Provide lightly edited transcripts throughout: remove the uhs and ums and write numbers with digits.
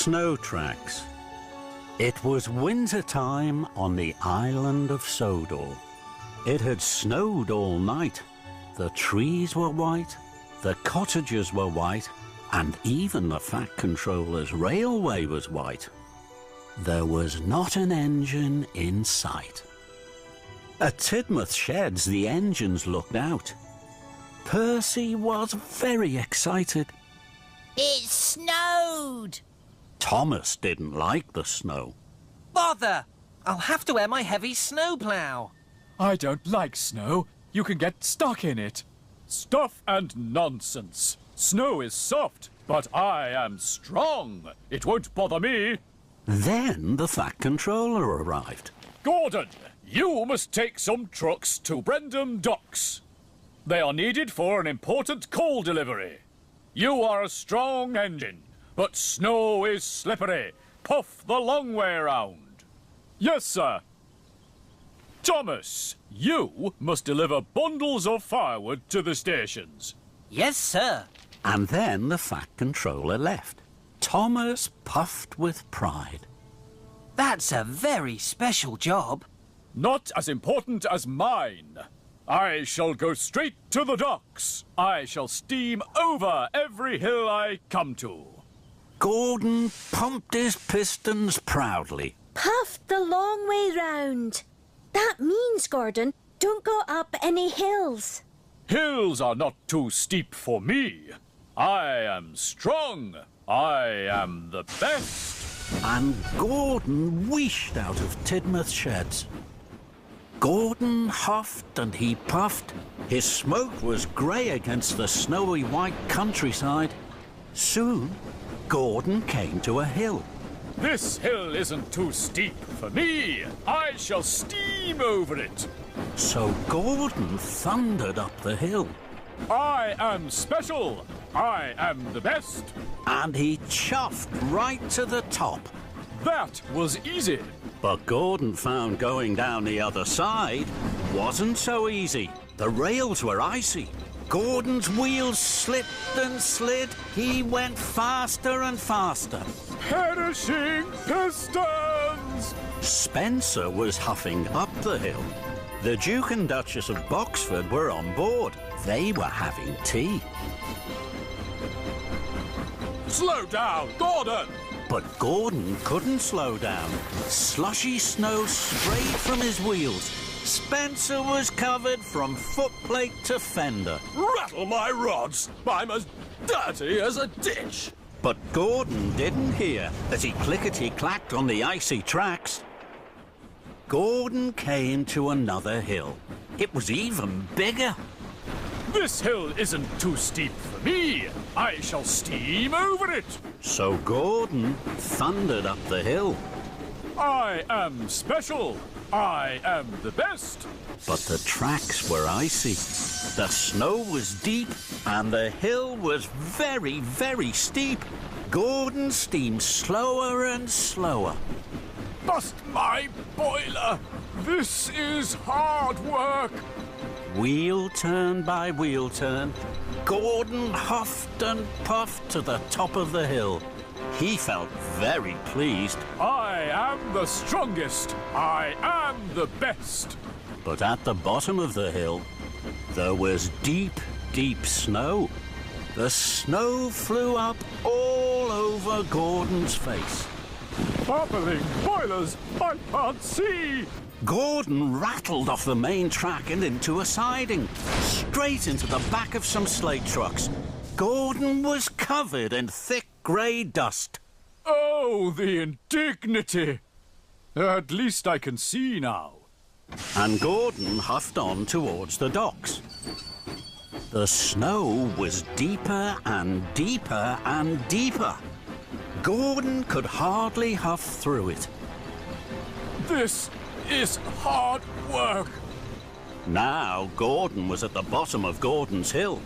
Snow tracks. It was winter time on the island of Sodor. It had snowed all night. The trees were white, the cottages were white, and even the Fat Controller's railway was white. There was not an engine in sight. At Tidmouth Sheds, the engines looked out. Percy was very excited. It snowed! Thomas didn't like the snow. Bother! I'll have to wear my heavy snowplow. I don't like snow. You can get stuck in it. Stuff and nonsense. Snow is soft, but I am strong. It won't bother me. Then the Fat Controller arrived. Gordon, you must take some trucks to Brendam Docks. They are needed for an important coal delivery. You are a strong engine, but snow is slippery. Puff the long way round. Yes, sir. Thomas, you must deliver bundles of firewood to the stations. Yes, sir. And then the Fat Controller left. Thomas puffed with pride. That's a very special job. Not as important as mine. I shall go straight to the docks. I shall steam over every hill I come to. Gordon pumped his pistons proudly. Puffed the long way round. That means, Gordon, don't go up any hills. Hills are not too steep for me. I am strong. I am the best. And Gordon wheeshed out of Tidmouth Sheds. Gordon huffed and he puffed. His smoke was grey against the snowy white countryside. Soon, Gordon came to a hill. This hill isn't too steep for me. I shall steam over it. So Gordon thundered up the hill. I am special. I am the best. And he chuffed right to the top. That was easy. But Gordon found going down the other side wasn't so easy. The rails were icy. Gordon's wheels slipped and slid. He went faster and faster. Perishing pistons! Spencer was huffing up the hill. The Duke and Duchess of Boxford were on board. They were having tea. Slow down, Gordon! But Gordon couldn't slow down. Slushy snow sprayed from his wheels. Spencer was covered from footplate to fender. Rattle my rods! I'm as dirty as a ditch! But Gordon didn't hear as he clickety-clacked on the icy tracks. Gordon came to another hill. It was even bigger. This hill isn't too steep for me. I shall steam over it. So Gordon thundered up the hill. I am special. I am the best. But the tracks were icy. The snow was deep and the hill was very, very steep. Gordon steamed slower and slower. Bust my boiler. This is hard work. Wheel turn by wheel turn, Gordon huffed and puffed to the top of the hill. He felt very pleased. I am the strongest. I am the best. But at the bottom of the hill, there was deep, deep snow. The snow flew up all over Gordon's face. Bubbling boilers, I can't see. Gordon rattled off the main track and into a siding, straight into the back of some slate trucks. Gordon was covered in thick grey dust. Oh, the indignity! At least I can see now. And Gordon huffed on towards the docks. The snow was deeper and deeper and deeper. Gordon could hardly huff through it. This is hard work. Now Gordon was at the bottom of Gordon's Hill.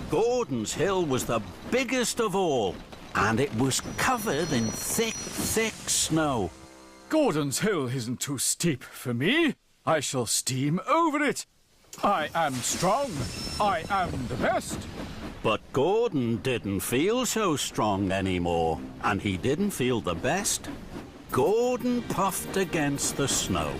Gordon's Hill was the biggest of all, and it was covered in thick, thick snow. Gordon's Hill isn't too steep for me. I shall steam over it. I am strong. I am the best. But Gordon didn't feel so strong anymore, and he didn't feel the best. Gordon puffed against the snow.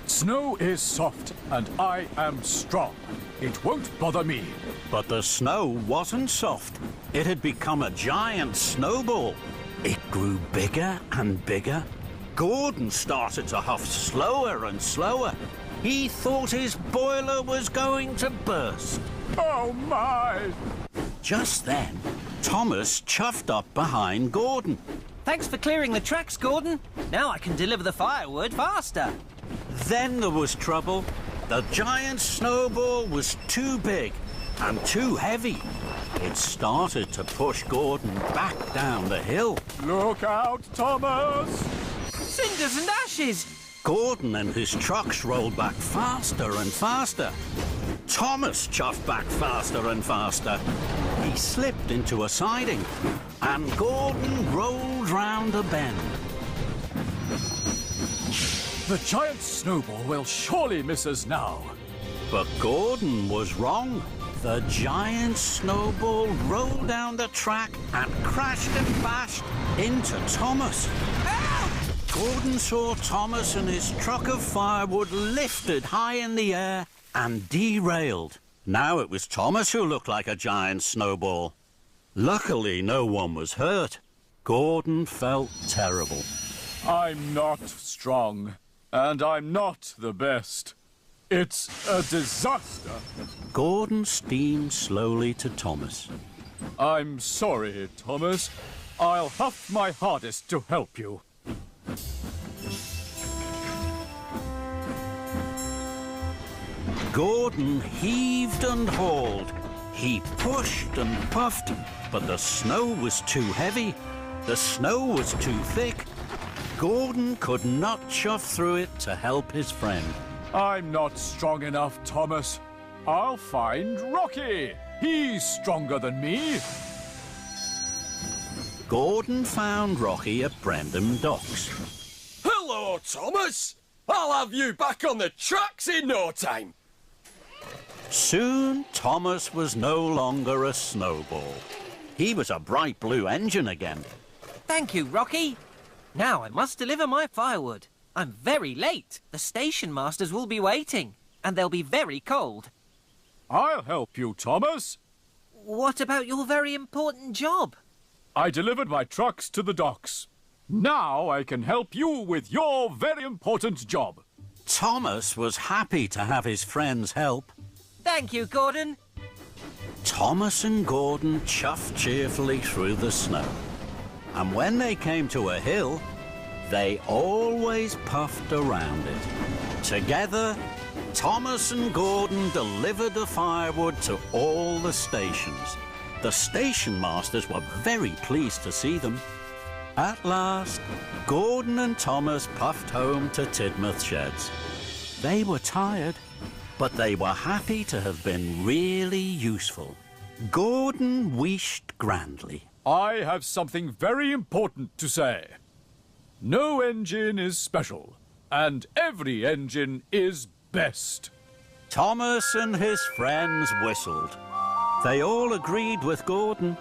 Snow is soft, and I am strong. It won't bother me. But the snow wasn't soft. It had become a giant snowball. It grew bigger and bigger. Gordon started to huff slower and slower. He thought his boiler was going to burst. Oh, my! Just then, Thomas chuffed up behind Gordon. Thanks for clearing the tracks, Gordon. Now I can deliver the firewood faster. Then there was trouble. The giant snowball was too big and too heavy. It started to push Gordon back down the hill. Look out, Thomas! Cinders and ashes! Gordon and his trucks rolled back faster and faster. Thomas chuffed back faster and faster. He slipped into a siding, and Gordon rolled round a bend. The giant snowball will surely miss us now. But Gordon was wrong. The giant snowball rolled down the track and crashed and bashed into Thomas. Gordon saw Thomas and his truck of firewood lifted high in the air and derailed. Now it was Thomas who looked like a giant snowball. Luckily, no one was hurt. Gordon felt terrible. I'm not strong, and I'm not the best. It's a disaster. Gordon steamed slowly to Thomas. I'm sorry, Thomas. I'll huff my hardest to help you. Gordon heaved and hauled. He pushed and puffed, but the snow was too heavy. The snow was too thick. Gordon could not chuff through it to help his friend. I'm not strong enough, Thomas. I'll find Rocky. He's stronger than me. Gordon found Rocky at Brendam Docks. Hello, Thomas. I'll have you back on the tracks in no time. Soon, Thomas was no longer a snowball. He was a bright blue engine again. Thank you, Rocky. Now I must deliver my firewood. I'm very late. The station masters will be waiting, and they'll be very cold. I'll help you, Thomas. What about your very important job? I delivered my trucks to the docks. Now I can help you with your very important job. Thomas was happy to have his friends help. Thank you, Gordon. Thomas and Gordon chuffed cheerfully through the snow. And when they came to a hill, they always puffed around it. Together, Thomas and Gordon delivered the firewood to all the stations. The station masters were very pleased to see them. At last, Gordon and Thomas puffed home to Tidmouth Sheds. They were tired, but they were happy to have been really useful. Gordon wished grandly. I have something very important to say. No engine is special, and every engine is best. Thomas and his friends whistled. They all agreed with Gordon.